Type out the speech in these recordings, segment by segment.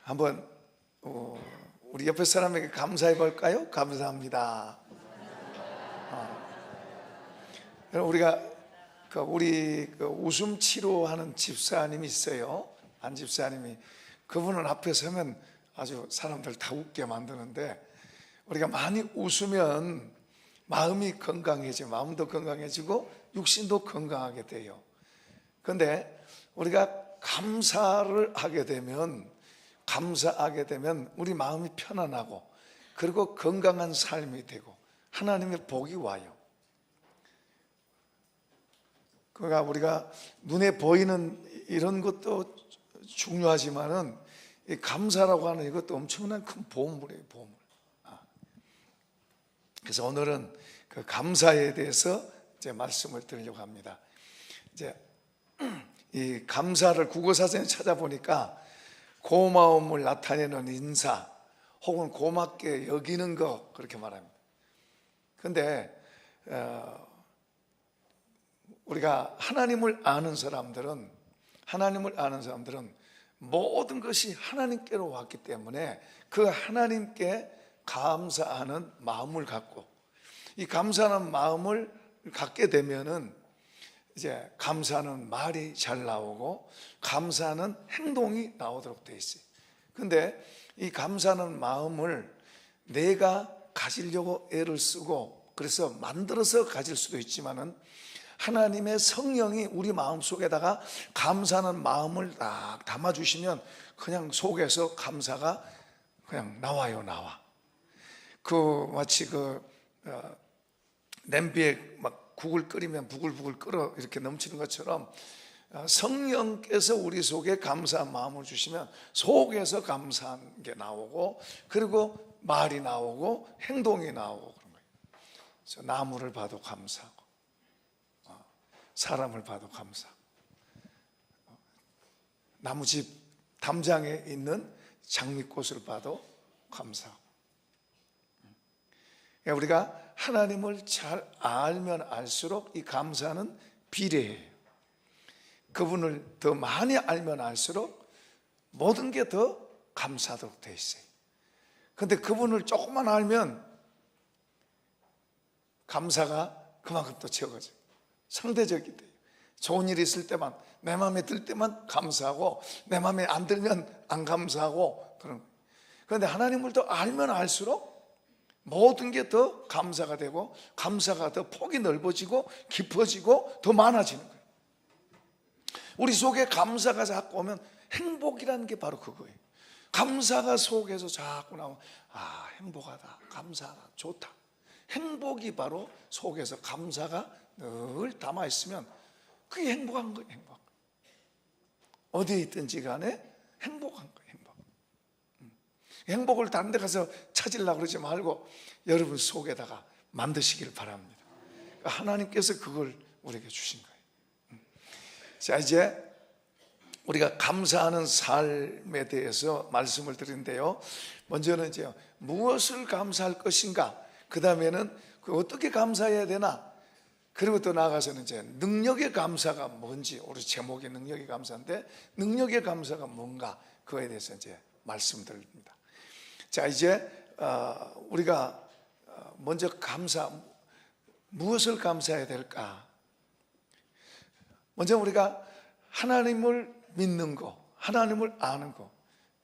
한번 우리 옆에 사람에게 감사해 볼까요? 감사합니다. 우리가 우리 웃음 치료하는 집사님이 있어요. 안 집사님이. 그분은 앞에 서면 아주 사람들 다 웃게 만드는데, 우리가 많이 웃으면 마음이 건강해지고, 마음도 건강해지고 육신도 건강하게 돼요. 그런데 우리가 감사하게 되면 우리 마음이 편안하고, 그리고 건강한 삶이 되고 하나님의 복이 와요. 그러니까 우리가 눈에 보이는 이런 것도 중요하지만은 이 감사라고 하는 이것도 엄청난 큰 보물이에요, 보물. 그래서 오늘은 그 감사에 대해서 이제 말씀을 드리려고 합니다. 이제 이 감사를 국어사전에 찾아보니까 고마움을 나타내는 인사, 혹은 고맙게 여기는 것, 그렇게 말합니다. 그런데 우리가 하나님을 아는 사람들은 모든 것이 하나님께로 왔기 때문에 그 하나님께 감사하는 마음을 갖고, 이 감사하는 마음을 갖게 되면은 이제 감사하는 말이 잘 나오고 감사하는 행동이 나오도록 되어 있어요. 그런데 이 감사하는 마음을 내가 가지려고 애를 쓰고 그래서 만들어서 가질 수도 있지만은, 하나님의 성령이 우리 마음속에다가 감사하는 마음을 딱 담아주시면 그냥 속에서 감사가 그냥 나와요. 마치 냄비에 막 국을 끓이면 부글부글 끓어 이렇게 넘치는 것처럼, 성령께서 우리 속에 감사한 마음을 주시면 속에서 감사한 게 나오고, 그리고 말이 나오고 행동이 나오고 그런 거예요. 그래서 나무를 봐도 감사하고, 사람을 봐도 감사하고, 나무집 담장에 있는 장미꽃을 봐도 감사하고. 우리가 하나님을 잘 알면 알수록 이 감사는 비례해요. 그분을 더 많이 알면 알수록 모든 게 더 감사하도록 되어 있어요. 그런데 그분을 조금만 알면 감사가 그만큼 또 적어져요. 상대적이 돼요. 좋은 일이 있을 때만, 내 마음에 들 때만 감사하고, 내 마음에 안 들면 안 감사하고 그런 거예요. 그런데 하나님을 더 알면 알수록 모든 게 더 감사가 되고, 감사가 더 폭이 넓어지고 깊어지고 더 많아지는 거예요. 우리 속에 감사가 자꾸 오면 행복이라는 게 바로 그거예요. 감사가 속에서 자꾸 나오면 행복하다, 감사하다, 좋다. 행복이 바로 속에서 감사가 늘 담아있으면 그게 행복한 거예요. 어디에 있든지 간에 행복한 거예요. 행복을 다른 데 가서 찾으려고 그러지 말고 여러분 속에다가 만드시기를 바랍니다. 하나님께서 그걸 우리에게 주신 거예요. 자, 이제 우리가 감사하는 삶에 대해서 말씀을 드리는데요, 먼저는 이제 무엇을 감사할 것인가, 그 다음에는 어떻게 감사해야 되나, 그리고 또 나아가서는 이제 능력의 감사가 뭔지, 우리 제목이 능력의 감사인데 능력의 감사가 뭔가, 그거에 대해서 이제 말씀드립니다. 자, 이제 우리가 먼저 무엇을 감사해야 될까? 먼저 우리가 하나님을 믿는 거, 하나님을 아는 거,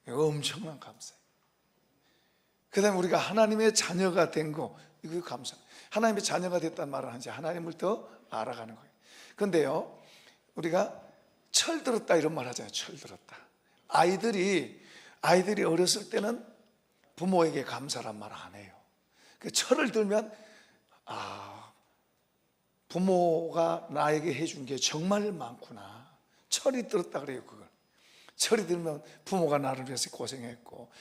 이거 엄청난 감사예요. 그 다음에 우리가 하나님의 자녀가 된 거, 이거 감사. 하나님의 자녀가 됐다는 말은 이제 하나님을 더 알아가는 거예요. 그런데요, 우리가 철들었다 이런 말 하잖아요. 철들었다. 아이들이 어렸을 때는 부모에게 감사란 말 안 해요. 철을 들면 부모가 나에게 해준 게 정말 많구나. 철이 들었다 그래요. 그걸 철이 들면 부모가 나를 위해서 고생했고,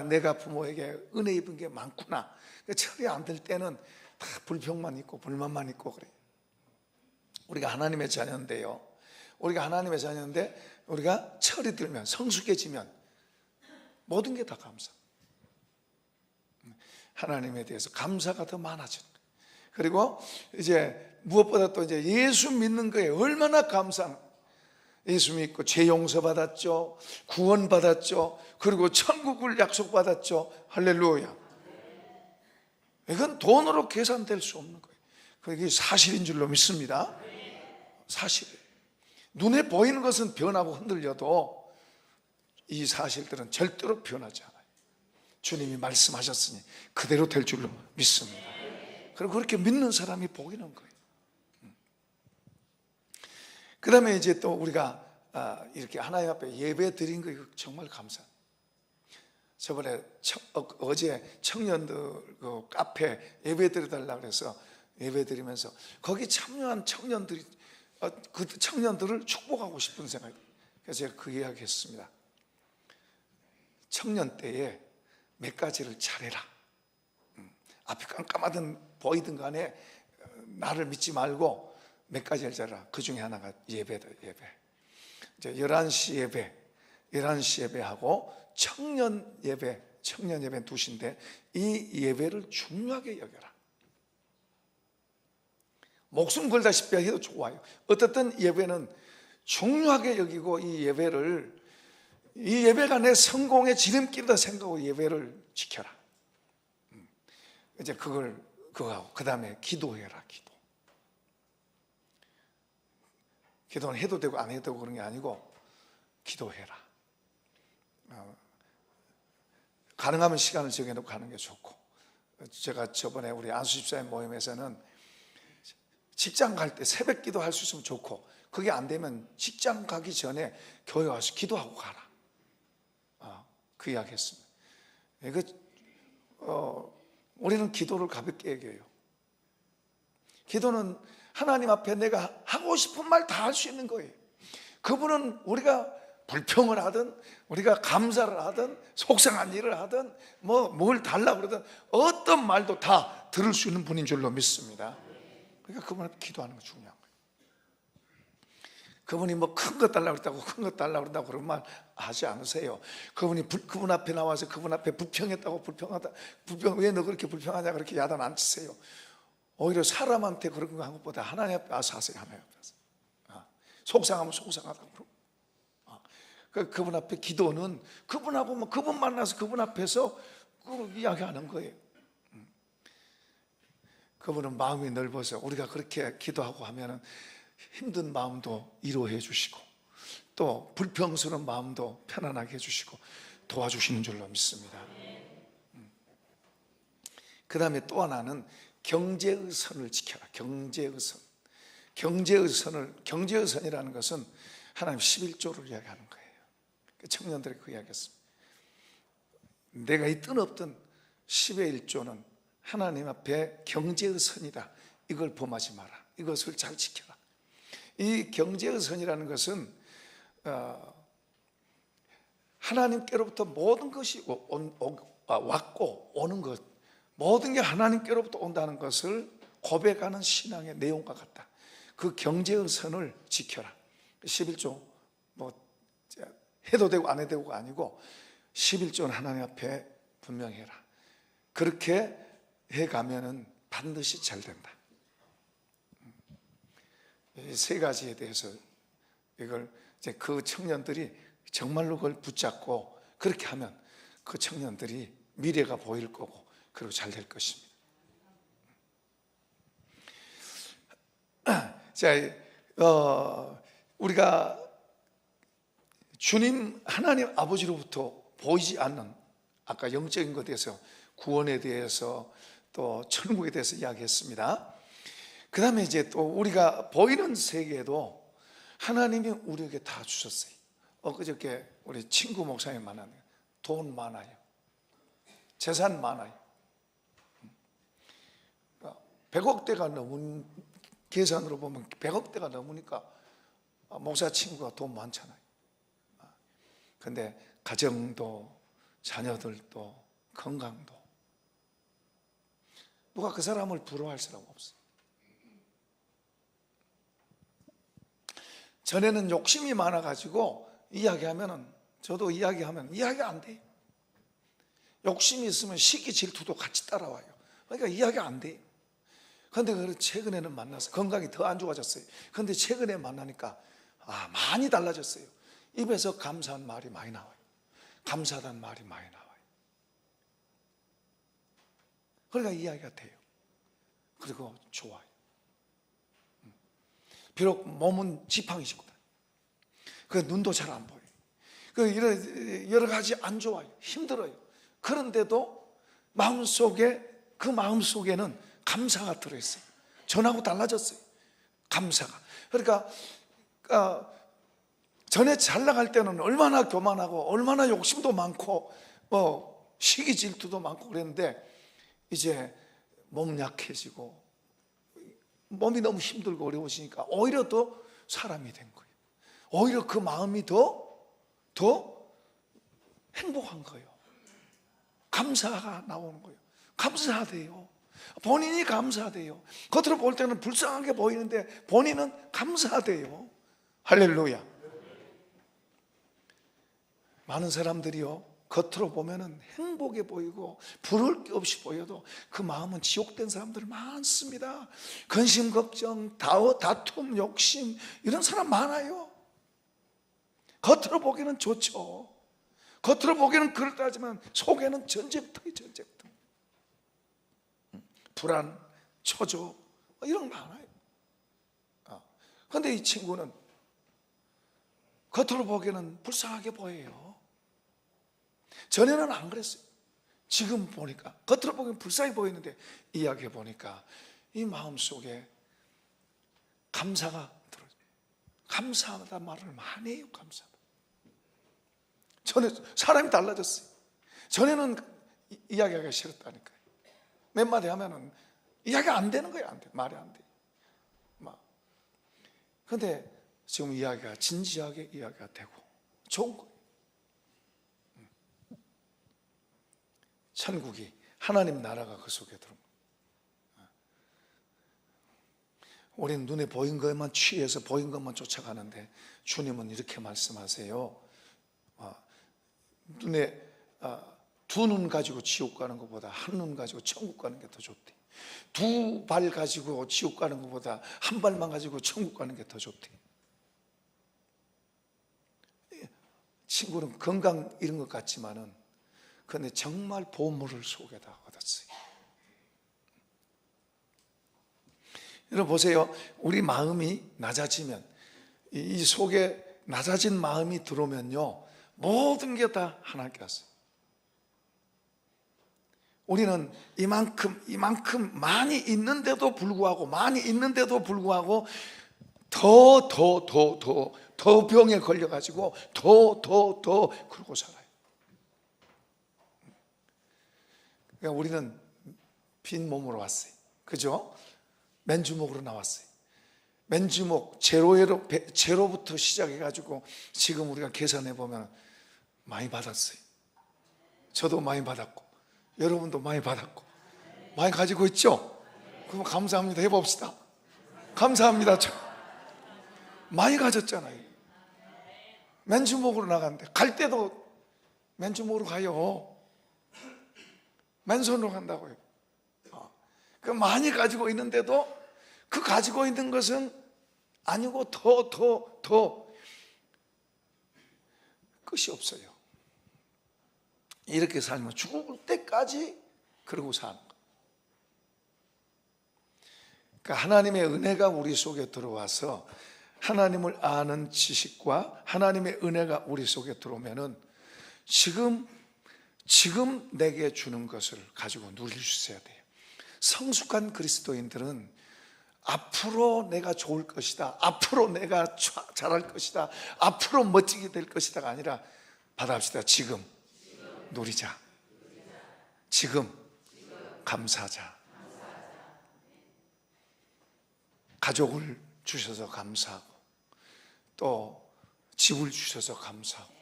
내가 부모에게 은혜 입은 게 많구나. 철이 안 들 때는 다 불평만 있고 불만만 있고 그래요. 우리가 하나님의 자녀인데요, 우리가 철이 들면, 성숙해지면 모든 게 다 감사. 하나님에 대해서 감사가 더 많아지는 거예요. 그리고 이제 무엇보다 또 이제 예수 믿는 거에 얼마나 감사한, 예수 믿고 죄 용서 받았죠. 구원 받았죠. 그리고 천국을 약속받았죠. 할렐루야. 이건 돈으로 계산될 수 없는 거예요. 그게 사실인 줄로 믿습니다. 사실이에요. 눈에 보이는 것은 변하고 흔들려도 이 사실들은 절대로 변하지 않아요. 주님이 말씀하셨으니 그대로 될 줄로 믿습니다. 그리고 그렇게 믿는 사람이 복이는 거예요. 그 다음에 이제 또 우리가 이렇게 하나님 앞에 예배 드린 거 정말 감사해요. 저번에 어제 청년들 그 카페 예배 드려달라고 그래서 예배 드리면서 거기 참여한 청년들이 그 청년들을 축복하고 싶은 생각이, 그래서 제가 그 이야기 했습니다. 청년 때에 몇 가지를 잘해라. 앞이 깜깜하든 보이든 간에 나를 믿지 말고 몇 가지를 잘해라. 그 중에 하나가 예배다. 예배. 이제 11시 예배, 11시 예배하고 청년 예배 두신데 이 예배를 중요하게 여겨라. 목숨 걸다시피 해도 좋아요. 어떻든 예배는 중요하게 여기고 이 예배가 내 성공의 지름길이다 생각하고 예배를 지켜라. 이제 그거 하고 그 다음에 기도해라. 기도는 해도 되고 안 해도 되고 그런 게 아니고 기도해라. 가능하면 시간을 정해놓고 가는 게 좋고, 제가 저번에 우리 안수집사님 모임에서는 직장 갈 때 새벽 기도할 수 있으면 좋고, 그게 안 되면 직장 가기 전에 교회 와서 기도하고 가라. 그 이야기 했습니다. 우리는 기도를 가볍게 여겨요. 기도는 하나님 앞에 내가 하고 싶은 말 다 할 수 있는 거예요. 그분은 우리가 불평을 하든 우리가 감사를 하든 속상한 일을 하든 뭘 달라고 그러든 어떤 말도 다 들을 수 있는 분인 줄로 믿습니다. 그러니까 그분 앞에 기도하는 거 중요한 거예요. 그분이 큰 거 달라고 그랬다고 큰 거 달라고 그런다고 그런 말 하지 않으세요. 그분 앞에 나와서 그분 앞에 불평했다고 왜 너 그렇게 불평하냐 그렇게 야단 안 치세요. 오히려 사람한테 그런 거 한 것보다 하나님 앞에 와서 하세요. 하나님 앞에 와서. 속상하면 속상하다고 그러고. 그분 앞에 기도는 그분하고 그분 만나서 그분 앞에서 이야기하는 거예요. 그분은 마음이 넓어서 우리가 그렇게 기도하고 하면은 힘든 마음도 위로해 주시고 또 불평스러운 마음도 편안하게 해주시고 도와주시는 줄로 믿습니다. 그 다음에 또 하나는 경제의 선을 지켜라. 경제의 선. 경제의 선이라는 것은 하나님 11조를 이야기하는 거예요. 청년들이 그 이야기했습니다. 내가 있든 없든 10의 1조는 하나님 앞에 경제의 선이다. 이걸 범하지 마라. 이것을 잘 지켜라. 이 경제의 선이라는 것은 하나님께로부터 모든 것이 왔고 오는 것, 모든 게 하나님께로부터 온다는 것을 고백하는 신앙의 내용과 같다. 그 경제의 선을 지켜라. 11조 해도 되고 안 해도 되고가 아니고 11조는 하나님 앞에 분명히 해라. 그렇게 해가면은 반드시 잘 된다. 이 세 가지에 대해서 이걸 이제 그 청년들이 정말로 그걸 붙잡고 그렇게 하면 그 청년들이 미래가 보일 거고 그리고 잘 될 것입니다. 자, 우리가 주님 하나님 아버지로부터 보이지 않는 아까 영적인 것에 대해서 구원에 대해서 또 천국에 대해서 이야기했습니다. 그 다음에 이제 또 우리가 보이는 세계에도 하나님이 우리에게 다 주셨어요. 그저께 우리 친구 목사님 만났는데 돈 많아요. 재산 많아요. 100억대가 넘은 계산으로 보면 100억대가 넘으니까 목사 친구가 돈 많잖아요. 근데 가정도 자녀들도 건강도 누가 그 사람을 부러워할 사람 없어요. 전에는 욕심이 많아가지고 이야기하면은 저도 이야기하면 이야기 안 돼요. 욕심이 있으면 시기 질투도 같이 따라와요. 그러니까 이야기 안 돼요. 그런데 최근에는 만나서 건강이 더 안 좋아졌어요. 그런데 최근에 만나니까 많이 달라졌어요. 입에서 감사한 말이 많이 나와요. 감사하다는 말이 많이 나와요. 그러니까 이야기가 돼요. 그리고 좋아요. 비록 몸은 지팡이시고, 그 눈도 잘 안 보여요. 그 여러 가지 안 좋아요. 힘들어요. 그런데도 마음속에, 그 마음속에는 감사가 들어있어요. 전하고 달라졌어요. 감사가. 그러니까 전에 잘 나갈 때는 얼마나 교만하고 얼마나 욕심도 많고 시기 질투도 많고 그랬는데, 이제 몸 약해지고 몸이 너무 힘들고 어려워지니까 오히려 더 사람이 된 거예요. 오히려 그 마음이 더 행복한 거예요. 감사가 나오는 거예요. 감사하대요. 본인이 감사하대요. 겉으로 볼 때는 불쌍하게 보이는데 본인은 감사하대요. 할렐루야. 많은 사람들이요, 겉으로 보면은 행복해 보이고 부러울 게 없이 보여도 그 마음은 지옥된 사람들 많습니다. 근심, 걱정, 다툼, 욕심, 이런 사람 많아요. 겉으로 보기는 좋죠. 겉으로 보기는 그렇다지만 속에는 전쟁터예요. 전쟁터. 불안, 초조, 이런 거 많아요. 그런데 이 친구는 겉으로 보기에는 불쌍하게 보여요. 전에는 안 그랬어요. 지금 보니까 겉으로 보기엔 불쌍해 보이는데 이야기해 보니까 이 마음속에 감사가 들어요. 감사하다 말을 많이 해요. 감사하다. 전에 사람이 달라졌어요. 전에는 이야기하기가 싫었다니까요. 몇 마디 하면은 이야기가 안 되는 거예요. 안 돼. 말이 안 돼. 그런데 지금 이야기가 진지하게 이야기가 되고 좋은 거예요. 천국이, 하나님 나라가 그 속에 들어옵니다. 우리는 눈에 보인 것만 취해서 보인 것만 쫓아가는데 주님은 이렇게 말씀하세요. 눈에 두 눈 가지고 지옥 가는 것보다 한 눈 가지고 천국 가는 게 더 좋대. 두 발 가지고 지옥 가는 것보다 한 발만 가지고 천국 가는 게 더 좋대. 친구는 건강 이런 것 같지만은 그런데 정말 보물을 속에다 얻었어요. 여러분 보세요. 우리 마음이 낮아지면, 이 속에 낮아진 마음이 들어오면요, 모든 게 다 하나님께 왔어요. 우리는 이만큼 많이 있는데도 불구하고 더 병에 걸려가지고 더 그러고 살아요. 그러니까 우리는 빈 몸으로 왔어요. 그죠? 맨주먹으로 나왔어요. 맨주먹, 제로부터 시작해가지고 지금 우리가 계산해 보면 많이 받았어요. 저도 많이 받았고 여러분도 많이 받았고 많이 가지고 있죠? 그럼 감사합니다 해봅시다. 감사합니다. 많이 가졌잖아요. 맨주먹으로 나갔는데 갈 때도 맨주먹으로 가요. 맨손으로 간다고요. 그 많이 가지고 있는데도 그 가지고 있는 것은 아니고 더 끝이 없어요. 이렇게 살면 죽을 때까지 그러고 사는 거예요. 그러니까 하나님의 은혜가 우리 속에 들어와서 하나님을 아는 지식과 하나님의 은혜가 우리 속에 들어오면은 지금 내게 주는 것을 가지고 누릴 수 있어야 돼요. 성숙한 그리스도인들은 앞으로 내가 좋을 것이다, 앞으로 내가 잘할 것이다, 앞으로 멋지게 될 것이다가 아니라 받아봅시다. 지금 누리자. 지금 감사하자. 가족을 주셔서 감사하고 또 집을 주셔서 감사하고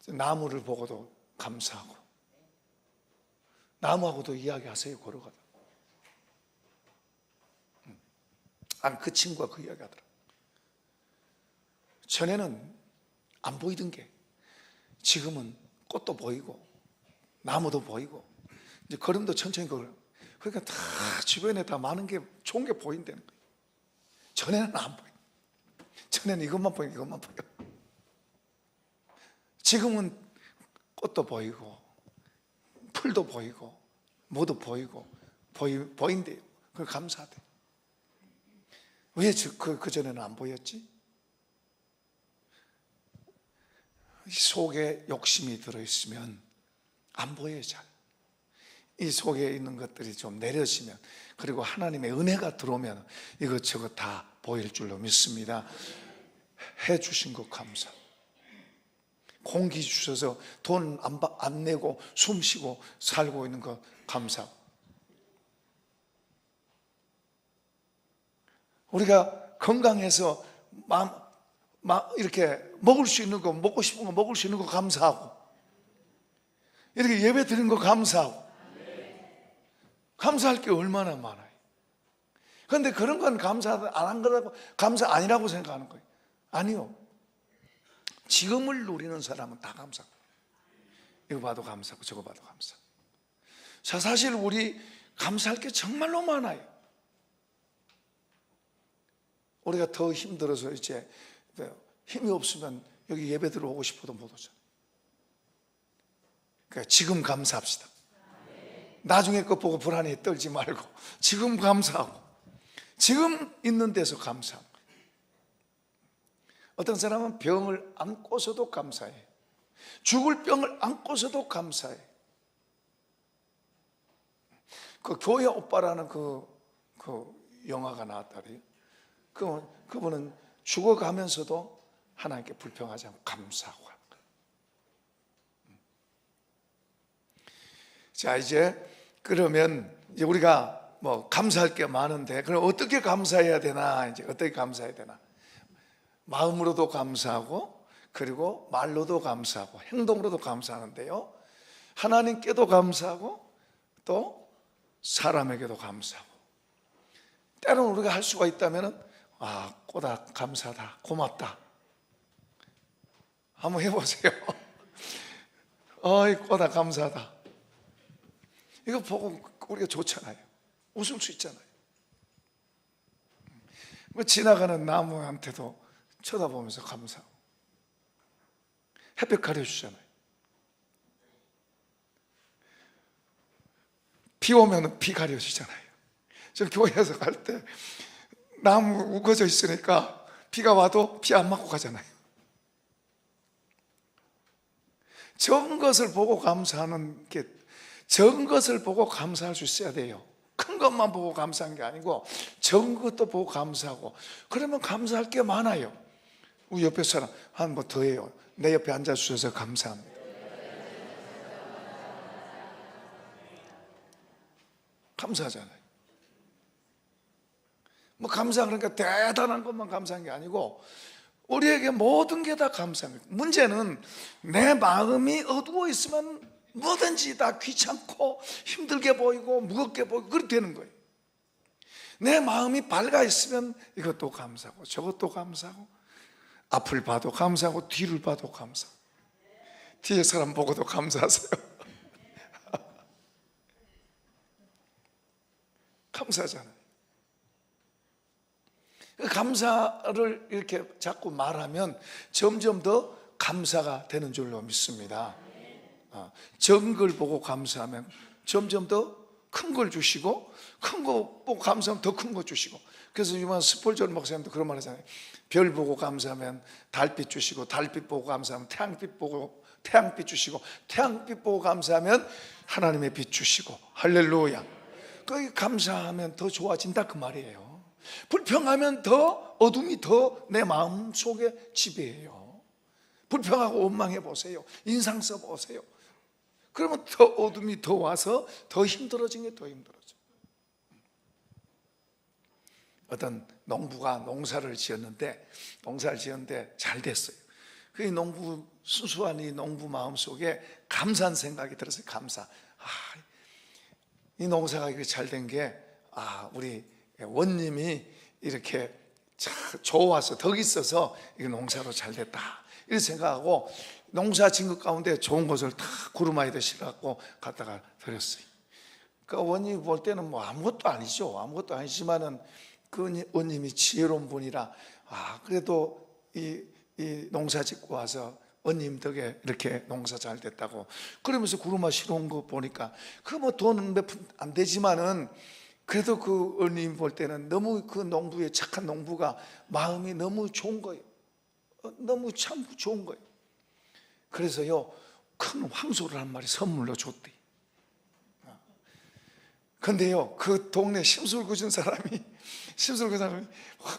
나무를 보고도 감사하고 나무하고도 이야기하세요. 걸어가다. 그 친구가 그 이야기하더라. 전에는 안 보이던 게 지금은 꽃도 보이고 나무도 보이고 이제 걸음도 천천히 걸어요. 그러니까 다 주변에 다 많은 게 좋은 게 보인다는 거예요. 전에는 안 보여요. 전에는 이것만 보이고 이것만 보여. 지금은 꽃도 보이고 풀도 보이고 뭐도 보이고 보인대요. 그걸 감사하대. 왜 그전에는 안 보였지? 이 속에 욕심이 들어있으면 안 보여요. 잘. 이 속에 있는 것들이 좀 내려지면, 그리고 하나님의 은혜가 들어오면 이것저것 다 보일 줄로 믿습니다. 해 주신 것 감사. 공기 주셔서 돈 안 내고 숨 쉬고 살고 있는 것 감사. 우리가 건강해서 이렇게 먹을 수 있는 거, 먹고 싶은 거 먹을 수 있는 거 감사하고, 이렇게 예배 드리는 거 감사하고, 감사할 게 얼마나 많아요. 그런데 그런 건 감사 안 한 거라고, 감사 아니라고 생각하는 거예요. 아니요. 지금을 누리는 사람은 다 감사하고, 이거 봐도 감사하고 저거 봐도 감사하고. 자, 사실 우리 감사할 게 정말로 많아요. 우리가 더 힘들어서 이제 힘이 없으면 여기 예배 들어오고 싶어도 못 오잖아요. 그러니까 지금 감사합시다. 나중에 것 보고 불안해 떨지 말고 지금 감사하고, 지금 있는 데서 감사하고. 어떤 사람은 병을 안고서도 감사해. 죽을 병을 안고서도 감사해. 그 교회 오빠라는 그 영화가 나왔다래요. 그분은 죽어가면서도 하나님께 불평하지 않고 감사하고 하는 거예요. 자, 이제 그러면 이제 우리가 뭐 감사할 게 많은데, 그럼 어떻게 감사해야 되나? 이제 어떻게 감사해야 되나? 마음으로도 감사하고, 그리고 말로도 감사하고, 행동으로도 감사하는데요, 하나님께도 감사하고 또 사람에게도 감사하고. 때로는 우리가 할 수가 있다면은, 아, 꼬다 감사하다, 고맙다, 한번 해보세요. 어이, 꼬다 감사하다. 이거 보고 우리가 좋잖아요. 웃을 수 있잖아요. 뭐 지나가는 나무한테도 쳐다보면서 감사하고, 햇볕 가려주잖아요. 비 오면 비 가려주잖아요. 저 교회에서 갈 때 나무 우거져 있으니까 비가 와도 비 안 맞고 가잖아요. 적은 것을 보고 감사하는 게, 적은 것을 보고 감사할 수 있어야 돼요. 큰 것만 보고 감사한 게 아니고 적은 것도 보고 감사하고, 그러면 감사할 게 많아요. 우리 옆에 사람 한 번 더 해요. 내 옆에 앉아주셔서 감사합니다. 감사하잖아요. 뭐 감사 그러니까 대단한 것만 감사한 게 아니고 우리에게 모든 게 다 감사한 거예요. 문제는 내 마음이 어두워 있으면 뭐든지 다 귀찮고 힘들게 보이고 무겁게 보이고 그렇게 되는 거예요. 내 마음이 밝아 있으면 이것도 감사하고 저것도 감사하고, 앞을 봐도 감사하고 뒤를 봐도 감사하고, 뒤에 사람 보고도 감사하세요. 감사하잖아요. 감사를 이렇게 자꾸 말하면 점점 더 감사가 되는 줄로 믿습니다. 적은 걸 보고 감사하면 점점 더 큰 걸 주시고, 큰 거 보고 감사하면 더 큰 거 주시고. 그래서 이번 스폴전 목사님도 그런 말 하잖아요. 별 보고 감사하면 달빛 주시고, 달빛 보고 감사하면 태양빛 보고 태양빛 주시고, 태양빛 보고 감사하면 하나님의 빛 주시고. 할렐루야. 그 감사하면 더 좋아진다 그 말이에요. 불평하면 더 어둠이 더 내 마음 속에 지배해요. 불평하고 원망해 보세요. 인상 써 보세요. 그러면 더 어둠이 더 와서 더 힘들어진 게 더 힘들어져. 어떤 농부가 농사를 지었는데 잘 됐어요. 그 농부, 순수한 이 농부 마음속에 감사한 생각이 들었어요. 감사. 이 농사가 이렇게 잘 된 게, 우리 원님이 이렇게 좋아서 덕이 있어서 이 농사로 잘 됐다, 이렇게 생각하고 농사 진 것 가운데 좋은 것을 다 구루마에다 실어갖고 갖다가 드렸어요. 그 원님이 볼 때는 뭐 아무것도 아니죠. 아무것도 아니지만은 그 원님이 지혜로운 분이라, 그래도 이 농사 짓고 와서 언님 덕에 이렇게 농사 잘 됐다고 그러면서 구루마 실어온 거 보니까 그 뭐 돈 몇 푼 안 되지만은 그래도 그 언님 볼 때는 너무 그 농부의 착한 농부가 마음이 너무 좋은 거예요. 너무 참 좋은 거예요. 그래서요 큰 황소를 한 마리 선물로 줬대. 근데요 그 동네 심술궂은 사람이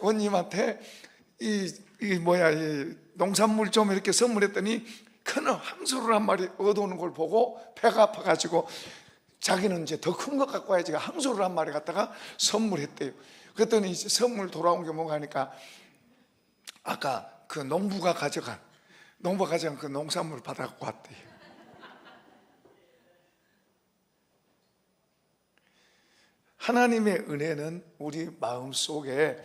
언님한테 이 농산물 좀 이렇게 선물했더니 큰 황소를 한 마리 얻어오는 걸 보고 배가 아파가지고 자기는 이제 더 큰 것 갖고 와야지 황소를 한 마리 갖다가 선물했대요. 그랬더니 이제 선물 돌아온 게 뭔가 하니까 아까 그 농부가 가져간 그 농산물 받아갖고 왔대요. 하나님의 은혜는 우리 마음속에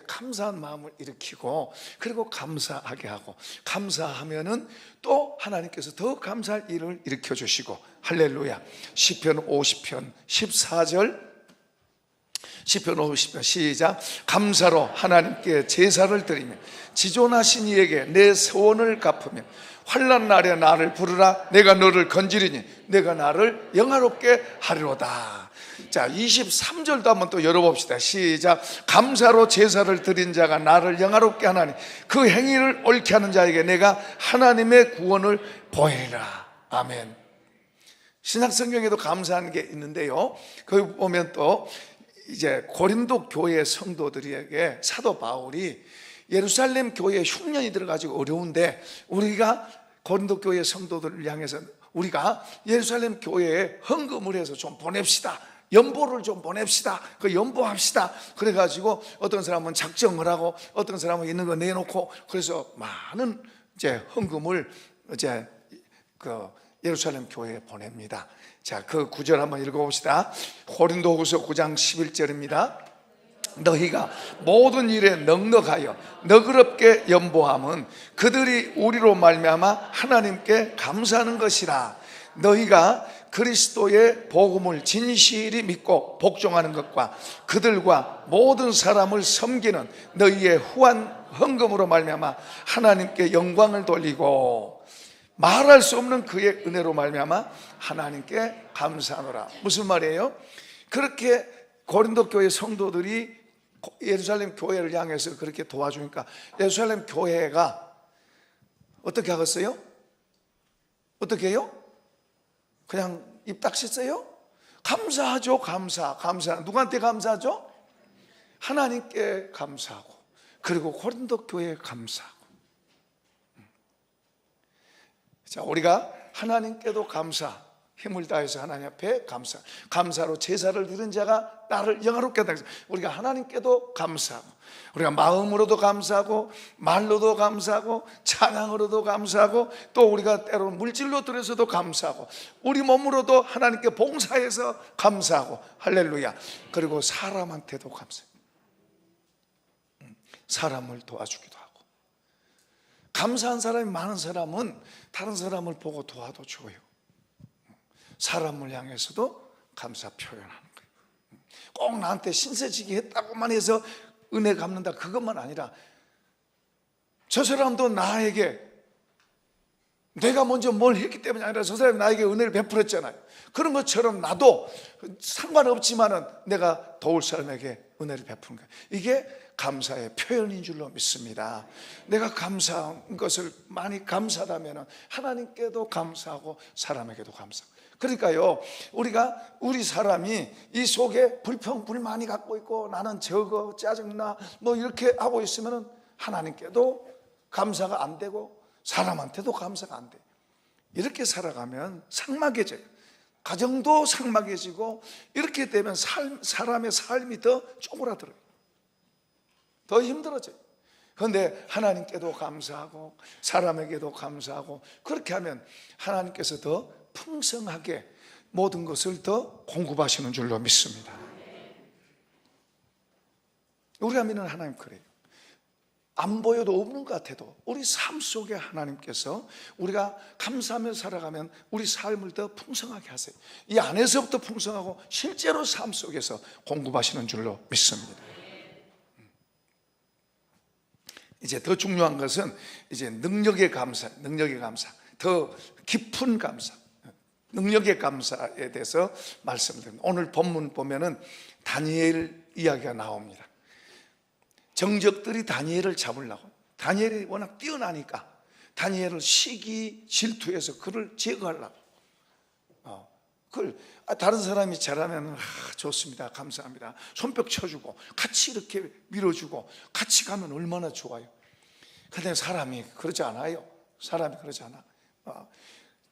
감사한 마음을 일으키고 그리고 감사하게 하고 감사하면은 또 하나님께서 더 감사할 일을 일으켜 주시고 할렐루야. 시편 50편 14절 시편 50편 시작. 감사로 하나님께 제사를 드리며 지존하신 이에게 내 소원을 갚으며 환난 날에 나를 부르라. 내가 너를 건지리니 내가 나를 영화롭게 하리로다. 자 23절도 한번 또 열어봅시다. 시작. 감사로 제사를 드린 자가 나를 영화롭게 하나니 그 행위를 옳게 하는 자에게 내가 하나님의 구원을 보이리라. 아멘. 신약성경에도 감사하는 게 있는데요 거기 보면 또 이제 고린도 교회 성도들에게 사도 바울이 예루살렘 교회에 흉년이 들어가지고 어려운데 우리가 고린도 교회 성도들을 향해서 우리가 예루살렘 교회에 헌금을 해서 좀 보냅시다. 연보를 좀 보냅시다. 그 연보합시다. 그래가지고 어떤 사람은 작정을 하고 어떤 사람은 있는 거 내놓고 그래서 많은 이제 헌금을 이제 그 예루살렘 교회에 보냅니다. 자, 그 구절 한번 읽어봅시다. 고린도후서 9장 11절입니다. 너희가 모든 일에 넉넉하여 너그럽게 연보함은 그들이 우리로 말미암아 하나님께 감사하는 것이라. 너희가 그리스도의 복음을 진실이 믿고 복종하는 것과 그들과 모든 사람을 섬기는 너희의 후한 헌금으로 말미암아 하나님께 영광을 돌리고 말할 수 없는 그의 은혜로 말미암아 하나님께 감사하노라. 무슨 말이에요? 그렇게 고린도 교회 성도들이 예루살렘 교회를 향해서 그렇게 도와주니까 예루살렘 교회가 어떻게 하겠어요? 어떻게 해요? 그냥 입 딱 씻어요? 감사하죠. 감사. 누구한테 감사하죠? 하나님께 감사하고 그리고 고린도 교회에 감사하고. 자, 우리가 하나님께도 감사, 힘을 다해서 하나님 앞에 감사로 제사를 드린 자가 나를 영화롭게 한다. 우리가 하나님께도 감사하고 우리가 마음으로도 감사하고 말로도 감사하고 찬양으로도 감사하고 또 우리가 때로는 물질로 드려서도 감사하고 우리 몸으로도 하나님께 봉사해서 감사하고 할렐루야. 그리고 사람한테도 감사해요. 사람을 도와주기도 하고. 감사한 사람이 많은 사람은 다른 사람을 보고 도와도 줘요. 사람을 향해서도 감사 표현하는 거예요. 꼭 나한테 신세지기 했다고만 해서 은혜 갚는다 그것만 아니라 저 사람도 나에게 내가 먼저 뭘 했기 때문이 아니라 저 사람이 나에게 은혜를 베풀었잖아요. 그런 것처럼 나도 상관없지만은 내가 도울 사람에게 은혜를 베푸는 거예요. 이게 감사의 표현인 줄로 믿습니다. 내가 감사한 것을 많이 감사하다면 하나님께도 감사하고 사람에게도 감사하고. 그러니까요 우리 사람이 이 속에 불평 불만이 갖고 있고 나는 저거 짜증나 뭐 이렇게 하고 있으면 하나님께도 감사가 안 되고 사람한테도 감사가 안 돼요. 이렇게 살아가면 삭막해져요. 가정도 삭막해지고 이렇게 되면 사람의 삶이 더 쪼그라들어요. 더 힘들어져요. 그런데 하나님께도 감사하고 사람에게도 감사하고 그렇게 하면 하나님께서 더 풍성하게 모든 것을 더 공급하시는 줄로 믿습니다. 우리가 믿는 하나님 그래요. 안 보여도 없는 것 같아도 우리 삶 속에 하나님께서 우리가 감사하며 살아가면 우리 삶을 더 풍성하게 하세요. 이 안에서부터 풍성하고 실제로 삶 속에서 공급하시는 줄로 믿습니다. 이제 더 중요한 것은 이제 능력의 감사, 더 깊은 감사, 능력의 감사에 대해서 말씀드립니다. 오늘 본문 보면은 다니엘 이야기가 나옵니다. 정적들이 다니엘을 잡으려고, 다니엘이 워낙 뛰어나니까 다니엘을 시기 질투해서 그를 제거하려고. 그걸 다른 사람이 잘하면 좋습니다, 감사합니다, 손뼉 쳐주고 같이 이렇게 밀어주고 같이 가면 얼마나 좋아요. 근데 사람이 그러지 않아요. 사람이 그러지 않아.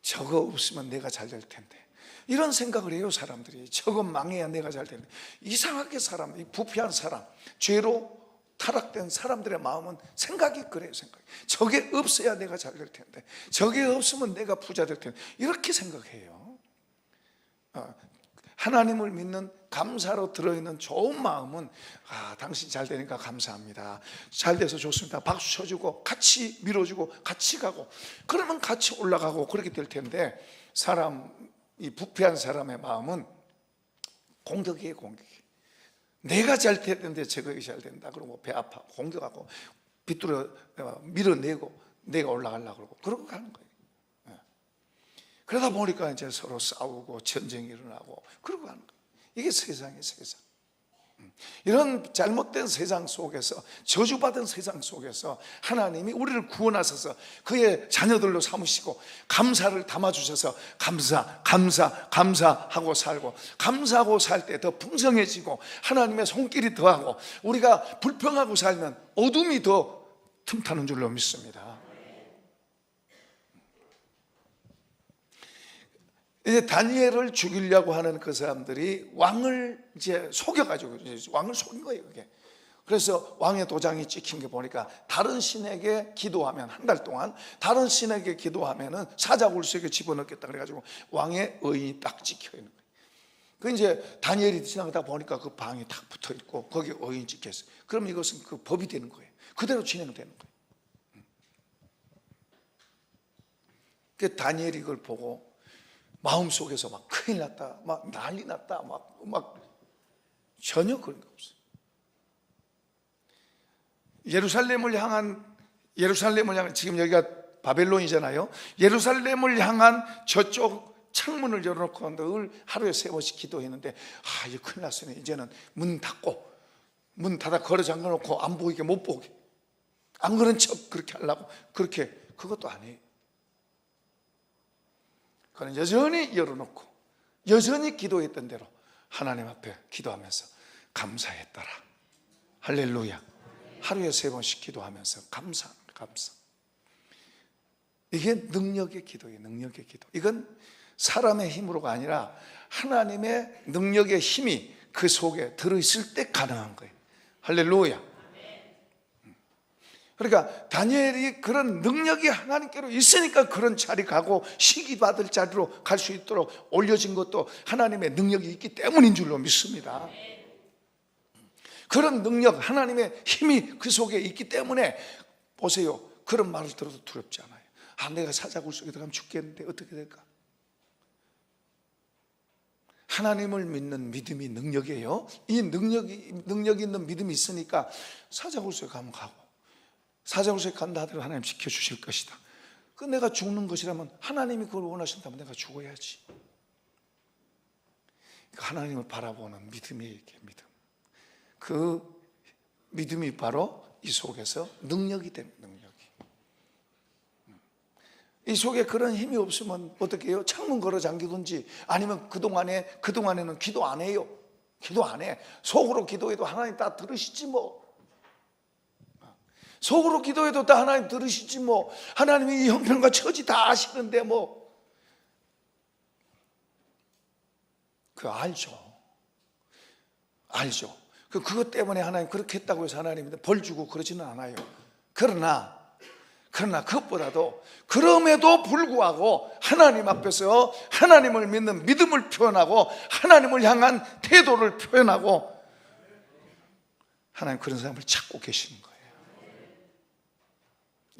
저거 없으면 내가 잘 될 텐데, 이런 생각을 해요. 사람들이 저거 망해야 내가 잘 되는데. 이상하게 사람, 이 부패한 사람, 죄로 타락된 사람들의 마음은 생각이 그래요. 생각이 저게 없어야 내가 잘 될 텐데, 저게 없으면 내가 부자 될 텐데, 이렇게 생각해요. 하나님을 믿는 감사로 들어있는 좋은 마음은 당신 잘 되니까 감사합니다, 잘 돼서 좋습니다, 박수 쳐주고 같이 밀어주고 같이 가고, 그러면 같이 올라가고 그렇게 될 텐데, 이 부패한 사람의 마음은 공격이에요. 공격이. 내가 잘 되는데 저것이 잘 된다 그러고 배 아파 공격하고 비뚤어 밀어내고 내가 올라가려고 그러고 그러고 가는 거예요. 그러다 보니까 이제 서로 싸우고 전쟁이 일어나고 그러고 하는 거예요. 이게 세상이에요, 세상. 이런 잘못된 세상 속에서, 저주받은 세상 속에서 하나님이 우리를 구원하셔서 그의 자녀들로 삼으시고 감사를 담아주셔서 감사하고 살고, 감사하고 살 때 더 풍성해지고 하나님의 손길이 더하고, 우리가 불평하고 살면 어둠이 더 틈타는 줄로 믿습니다. 이제 다니엘을 죽이려고 하는 그 사람들이 왕을 이제 속여가지고, 왕을 속인 거예요, 그게. 그래서 왕의 도장이 찍힌 게 보니까 다른 신에게 기도하면, 한 달 동안 다른 신에게 기도하면은 사자굴석에 집어넣겠다 그래가지고 왕의 의인이 딱 찍혀 있는 거예요. 그 이제 다니엘이 지나가다 보니까 그 방이 딱 붙어 있고 거기에 의인이 찍혀 있어요. 그럼 이것은 그 법이 되는 거예요. 그대로 진행되는 거예요. 그 다니엘이 이걸 보고 마음속에서 막 큰일 났다, 막 난리 났다, 막 전혀 그런 게 없어요. 예루살렘을 향한 지금 여기가 바벨론이잖아요. 예루살렘을 향한 저쪽 창문을 열어놓고 늘 하루에 3번씩 기도했는데, 이제 큰일 났으니 이제는 문 닫아 걸어 잠가놓고 안 보이게, 못 보게, 안 그런 척 그렇게 하려고, 그렇게 그것도 안 해요. 그는 여전히 열어놓고 여전히 기도했던 대로 하나님 앞에 기도하면서 감사했더라. 할렐루야. 하루에 3번씩 기도하면서 감사. 이게 능력의 기도예요. 능력의 기도. 이건 사람의 힘으로가 아니라 하나님의 능력의 힘이 그 속에 들어있을 때 가능한 거예요. 할렐루야. 그러니까 다니엘이 그런 능력이 하나님께로 있으니까 그런 자리 가고 시기받을 자리로 갈 수 있도록 올려진 것도 하나님의 능력이 있기 때문인 줄로 믿습니다. 그런 능력, 하나님의 힘이 그 속에 있기 때문에, 보세요, 그런 말을 들어도 두렵지 않아요. 내가 사자굴속에 들어가면 죽겠는데 어떻게 될까? 하나님을 믿는 믿음이 능력이에요. 이 능력이 있는 믿음이 있으니까 사자굴속에 가면 가고, 사자굴속에 간다 하더라도 하나님 지켜주실 것이다. 그 내가 죽는 것이라면 하나님이 그걸 원하신다면 내가 죽어야지. 하나님을 바라보는 믿음이에요. 믿음. 그 믿음이 바로 이 속에서 능력이 됩니다. 능력이. 이 속에 그런 힘이 없으면 어떻게 해요? 창문 걸어 잠기든지, 아니면 그동안에는 기도 안 해요. 기도 안 해. 속으로 기도해도 하나님 다 들으시지 뭐. 속으로 기도해도 다 하나님 들으시지 뭐. 하나님이 이 형편과 처지 다 아시는데 뭐. 알죠. 그것 때문에 하나님 그렇게 했다고 해서 하나님한테 벌 주고 그러지는 않아요. 그러나 그것보다도, 그럼에도 불구하고 하나님 앞에서 하나님을 믿는 믿음을 표현하고 하나님을 향한 태도를 표현하고, 하나님 그런 사람을 찾고 계시는 거예요.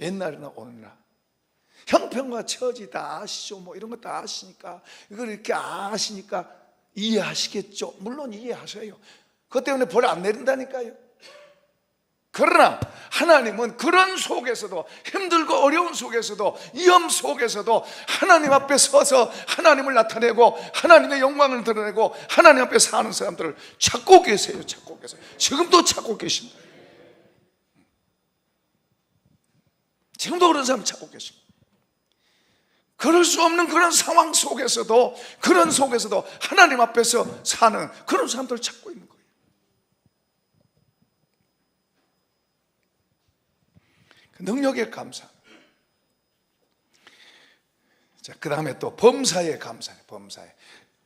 옛날이나 오늘날 형편과 처지 다 아시죠? 뭐 이런 거 다 아시니까, 이걸 이렇게 아시니까 이해하시겠죠? 물론 이해하셔요. 그것 때문에 벌 안 내린다니까요. 그러나 하나님은 그런 속에서도, 힘들고 어려운 속에서도, 위험 속에서도 하나님 앞에 서서 하나님을 나타내고 하나님의 영광을 드러내고 하나님 앞에 사는 사람들을 찾고 계세요. 찾고 계세요. 지금도 찾고 계십니다. 지금도 그런 사람 찾고 계십니다. 그럴 수 없는 그런 상황 속에서도, 그런 속에서도 하나님 앞에서 사는 그런 사람들을 찾고 있는 거예요. 그 능력에 감사. 자, 그 다음에 또 범사에 감사해요. 범사에.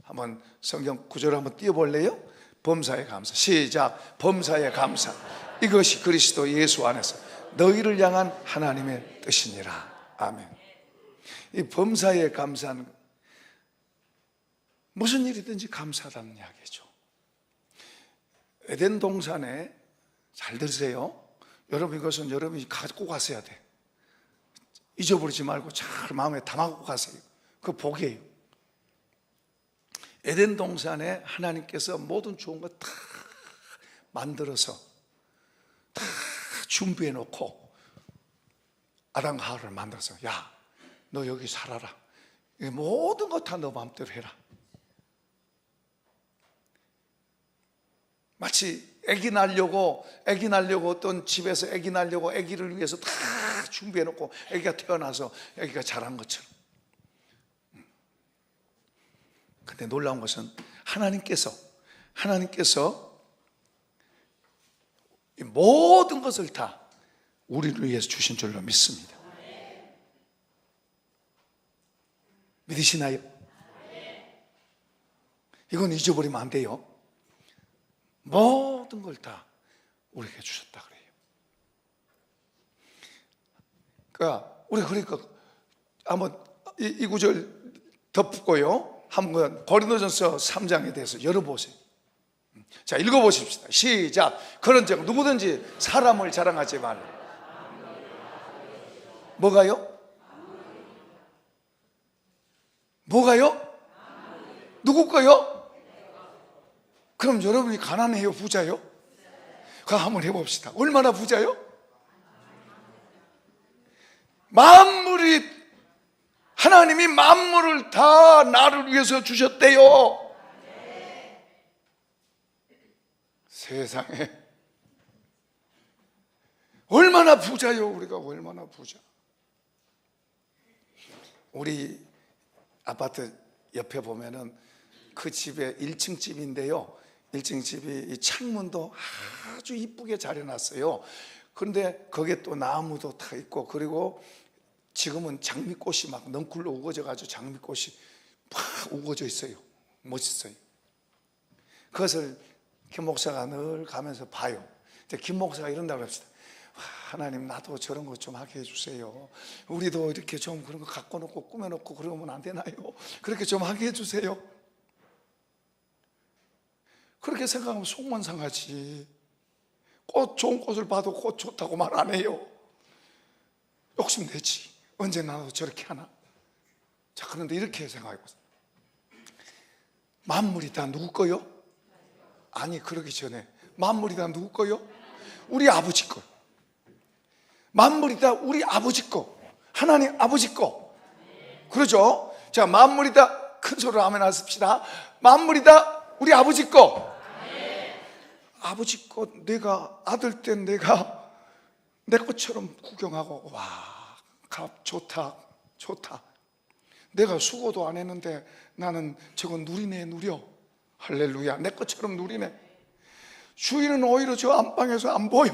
한번 성경 구절을 한번 띄워볼래요? 범사에 감사. 시작. 범사에 감사. 이것이 그리스도 예수 안에서 너희를 향한 하나님의 뜻이니라. 아멘. 이 범사에 감사는 무슨 일이든지 감사하다는 이야기죠. 에덴 동산에, 잘 들으세요. 여러분, 이것은 여러분이 갖고 가셔야 돼. 잊어버리지 말고 잘 마음에 담아갖고 가세요. 그 복이에요. 에덴 동산에 하나님께서 모든 좋은 거 다 만들어서 다 준비해 놓고 아담과 하와를 만들어서, 야, 너 여기 살아라. 모든 거 다 너 마음대로 해라. 마치 아기 낳으려고 어떤 집에서 아기 낳으려고 아기를 위해서 다 준비해 놓고 아기가 태어나서 아기가 자란 것처럼. 근데 놀라운 것은 하나님께서 이 모든 것을 다 우리를 위해서 주신 줄로 믿습니다. 믿으시나요? 이건 잊어버리면 안 돼요. 모든 걸 다 우리에게 주셨다 그래요. 그러니까 한번 이 구절 덮고요. 한번 고린도전서 3장에 대해서 열어보세요. 자, 읽어보십시다. 시작. 그런즉 누구든지 사람을 자랑하지 말라. 뭐가요? 누구 거요? 그럼 여러분이 가난해요? 부자요? 그거 한번 해봅시다. 얼마나 부자요? 하나님이 만물을 다 나를 위해서 주셨대요. 세상에 얼마나 부자요? 우리가 얼마나 부자. 우리 아파트 옆에 보면은 그 집에 1층 집인데요, 1층 집이 이 창문도 아주 이쁘게 잘 해놨어요. 그런데 거기에 또 나무도 다 있고, 그리고 지금은 장미꽃이 막 넝쿨로 우거져 가지고 장미꽃이 막 우거져 있어요. 멋있어요. 그것을 김 목사가 늘 가면서 봐요. 김 목사가 이런다고 합시다. 하나님, 나도 저런 거 좀 하게 해주세요. 우리도 이렇게 좀 그런 거 갖고 놓고 꾸며놓고 그러면 안 되나요? 그렇게 좀 하게 해주세요. 그렇게 생각하면 속만 상하지. 좋은 꽃을 봐도 꽃 좋다고 말 안 해요. 욕심내지. 언제 나도 저렇게 하나. 자, 그런데 이렇게 생각해보세요. 만물이 다 누구 거요? 아니, 그러기 전에 만물이 다 누구 거요? 우리 아버지 거. 만물이 다 우리 아버지 거, 하나님 아버지 거. 그러죠? 자, 만물이 다, 큰 소리로 아멘 하십시다. 만물이 다 우리 아버지 거. 아버지 거, 내가 아들 때 내가 내 것처럼 구경하고, 와, 좋다. 내가 수고도 안 했는데 나는 저건 누려. 할렐루야. 내 것처럼 누리네. 주인은 오히려 저 안방에서 안 보여.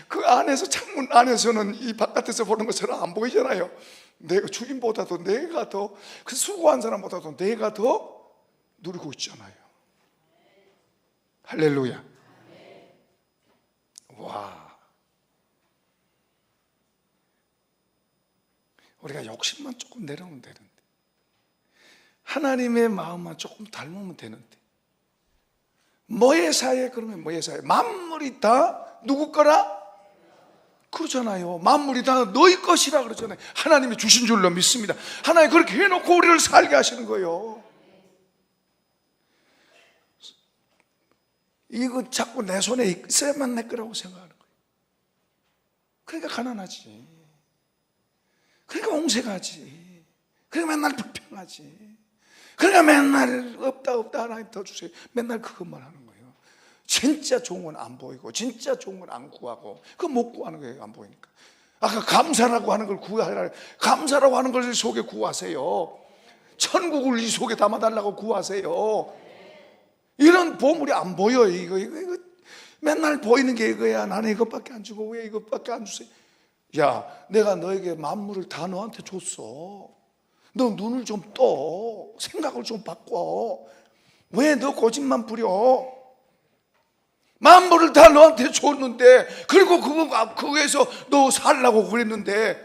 그 안에서, 창문 안에서는 이 바깥에서 보는 것처럼 안 보이잖아요. 내가 주인보다도 내가 더, 그 수고한 사람보다도 내가 더 누리고 있잖아요. 할렐루야. 와, 우리가 욕심만 조금 내려오면 되는데, 하나님의 마음만 조금 닮으면 되는데, 뭐의 사이에? 그러면 뭐의 사이에? 만물이 다 누구 거라? 그러잖아요. 만물이 다 너희 것이라 그러잖아요. 하나님이 주신 줄로 믿습니다. 하나님 그렇게 해놓고 우리를 살게 하시는 거예요. 이거 자꾸 내 손에 있어야만 내 거라고 생각하는 거예요. 그러니까 가난하지. 그러니까 옹색하지. 그러니까 맨날 불평하지. 그러니까 맨날 없다 하나님 더 주세요. 맨날 그것만 하는 거예요. 진짜 좋은 건 안 보이고 진짜 좋은 건 안 구하고 그거 못 구하는 거예요. 안 보이니까. 아까 감사라고 하는 걸 구하라. 감사라고 하는 걸 속에 구하세요. 천국을 이 속에 담아달라고 구하세요. 이런 보물이 안 보여요. 이거 맨날 보이는 게 이거야. 나는 이것밖에 안 주고 왜 이것밖에 안 주세요? 야, 내가 너에게 만물을 다 너한테 줬어. 너 눈을 좀 떠. 생각을 좀 바꿔. 왜 너 고집만 부려? 만물을 다 너한테 줬는데, 그리고 그거에서 너 살라고 그랬는데,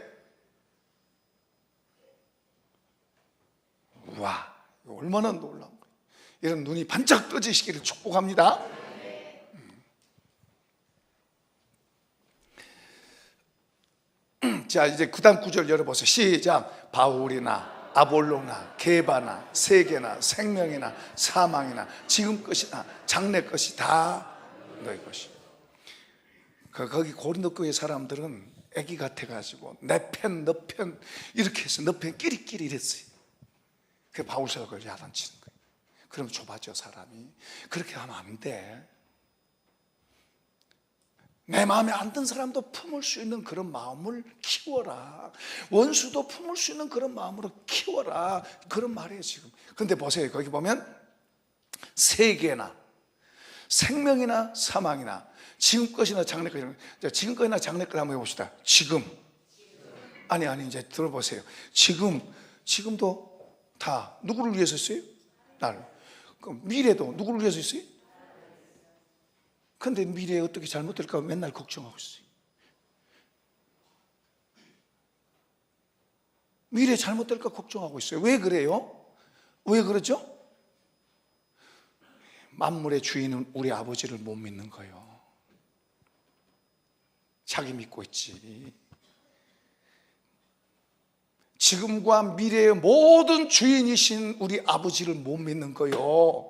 와, 얼마나 놀라운 거예요. 이런 눈이 반짝 떠지시기를 축복합니다. 자, 이제 그 다음 구절 열어보세요. 시작. 바울이나 아볼로나 게바나 세계나 생명이나 사망이나 지금 것이나 장래 것이 다 너희 것이. 거기 고린도 교회 사람들은 애기 같아가지고 내 편, 너 편 이렇게 해서 너 편 끼리끼리 이랬어요. 그 바울사가 그걸 야단치는 거예요. 그럼 좁아져 사람이. 그렇게 하면 안 돼. 내 마음에 안 든 사람도 품을 수 있는 그런 마음을 키워라. 원수도 품을 수 있는 그런 마음으로 키워라. 그런 말이에요 지금. 근데 보세요. 거기 보면 세계나 생명이나 사망이나 지금 것이나 장래 것이나. 지금 것이나 장래 것 한번 해봅시다. 지금. 아니 이제 들어보세요. 지금도 다 누구를 위해서 써요? 나를. 그럼 미래도 누구를 위해서 써요? 근데 미래에 어떻게 잘못될까 맨날 걱정하고 있어요. 미래에 잘못될까 걱정하고 있어요. 왜 그래요? 왜 그러죠? 만물의 주인은 우리 아버지를 못 믿는 거예요. 자기 믿고 있지. 지금과 미래의 모든 주인이신 우리 아버지를 못 믿는 거예요.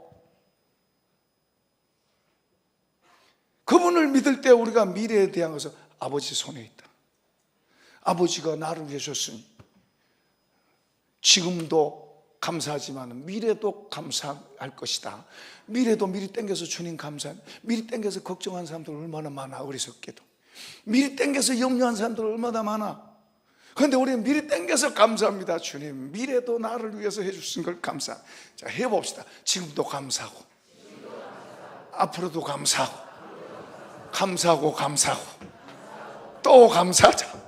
그분을 믿을 때 우리가 미래에 대한 것은 아버지 손에 있다. 아버지가 나를 위해 줬으니 지금도 감사하지만 미래도 감사할 것이다. 미래도 미리 땡겨서 주님 감사. 미리 땡겨서 걱정한 사람들 얼마나 많아. 어리석게도 미리 땡겨서 염려한 사람들 얼마나 많아. 그런데 우리는 미리 땡겨서 감사합니다. 주님 미래도 나를 위해서 해주신 걸 감사. 자, 해봅시다. 지금도 감사하고 앞으로도 감사하고 감사하고 또 감사하자.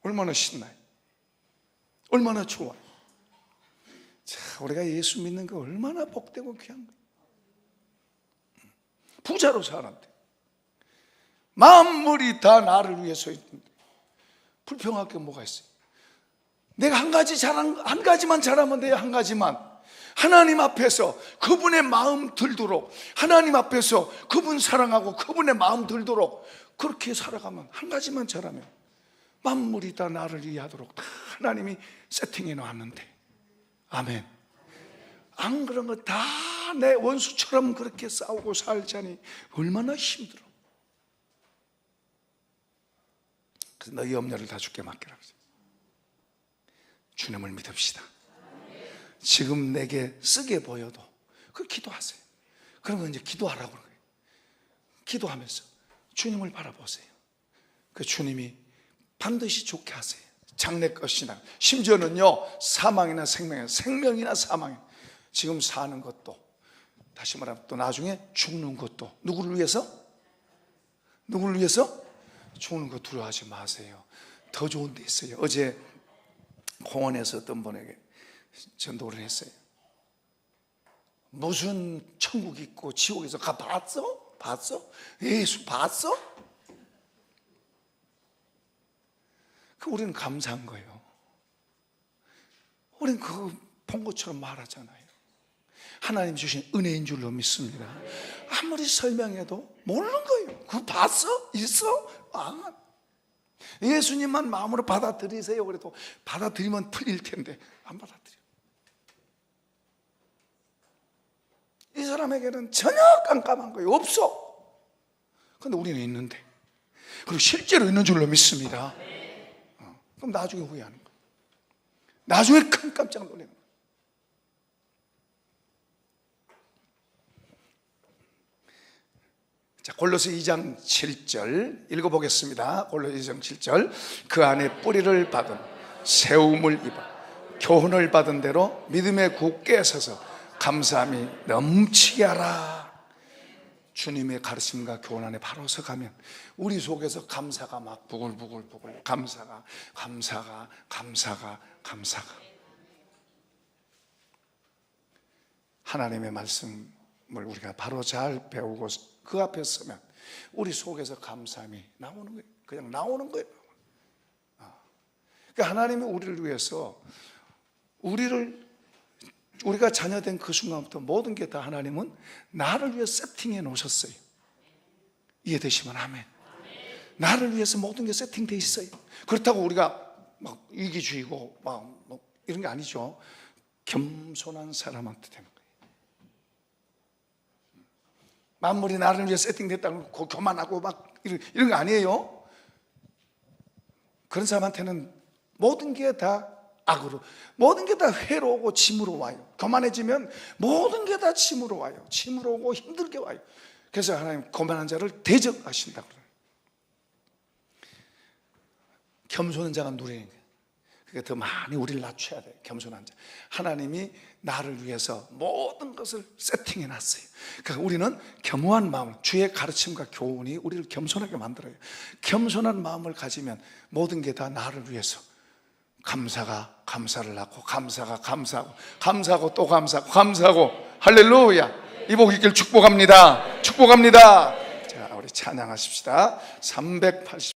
얼마나 신나요? 얼마나 좋아요? 자, 우리가 예수 믿는 거 얼마나 복되고 귀한 거예요. 부자로 살았는데 만물이 다 나를 위해서 있는데 불평할 게 뭐가 있어요? 내가 한 가지만 잘하면 돼요. 한 가지만. 하나님 앞에서 그분의 마음 들도록, 하나님 앞에서 그분 사랑하고 그분의 마음 들도록 그렇게 살아가면, 한 가지만 잘하면 만물이 다 나를 이해하도록 다 하나님이 세팅해 놨는데, 아멘. 안 그런 거 다 내 원수처럼 그렇게 싸우고 살자니 얼마나 힘들어. 그래서 너희 염려를 다 주께 맡기라. 주님을 믿읍시다. 지금 내게 쓰게 보여도 그 기도하세요. 그러면 이제 기도하라고 그래요. 기도하면서 주님을 바라보세요. 그 주님이 반드시 좋게 하세요. 장래 것이나 심지어는요 사망이나 생명이나 사망, 지금 사는 것도, 다시 말하면 또 나중에 죽는 것도 누구를 위해서? 누구를 위해서? 죽는 거 두려워하지 마세요. 더 좋은 데 있어요. 어제 공원에서 어떤 분에게 전도를 했어요. 무슨 천국 있고 지옥에서 봤어? 봤어? 예수 봤어? 우리는 감사한 거예요. 우리는 그거 본 것처럼 말하잖아요. 하나님 주신 은혜인 줄로 믿습니다. 아무리 설명해도 모르는 거예요. 그거 봤어? 있어? 아, 예수님만 마음으로 받아들이세요. 그래도 받아들이면 풀릴 텐데 안 받아들여. 이 사람에게는 전혀 깜깜한 거예요. 없어. 근데 우리는 있는데, 그리고 실제로 있는 줄로 믿습니다. 그럼 나중에 후회하는 거예요. 나중에 큰 깜짝 놀라는 거예요. 자, 골로새 2장 7절 읽어보겠습니다. 골로새 2장 7절. 그 안에 뿌리를 받은 세움을 입어 교훈을 받은 대로 믿음에 굳게 서서 감사함이 넘치게 하라. 주님의 가르침과 교훈 안에 바로 서가면 우리 속에서 감사가 막 부글부글 감사가 하나님의 말씀을 우리가 바로 잘 배우고 그 앞에 서면 우리 속에서 감사함이 나오는 거예요. 그냥 나오는 거예요. 그러니까 하나님이 우리를 위해서 우리가 자녀된 그 순간부터 모든 게 다 하나님은 나를 위해 세팅해 놓으셨어요. 이해되시면 아멘. 나를 위해서 모든 게 세팅돼 있어요. 그렇다고 우리가 막 이기주의고 막 이런 게 아니죠. 겸손한 사람한테 되는 거예요. 만물이 나를 위해 세팅됐다고 교만하고 막 이런 거 아니에요. 그런 사람한테는 모든 게 다 악으로, 모든 게 다 회로우고 짐으로 와요. 교만해지면 모든 게 다 짐으로 와요. 짐으로 오고 힘들게 와요. 그래서 하나님 교만한 자를 대적하신다고 그래요. 겸손한 자가 누리는 거예요. 그러니까 더 많이 우리를 낮춰야 돼요. 겸손한 자. 하나님이 나를 위해서 모든 것을 세팅해 놨어요. 그러니까 우리는 겸허한 마음, 주의 가르침과 교훈이 우리를 겸손하게 만들어요. 겸손한 마음을 가지면 모든 게 다 나를 위해서 감사가 감사를 낳고 감사가 감사하고 또 감사하고 할렐루야. 이복 있길 축복합니다. 자, 우리 찬양하십시다. 380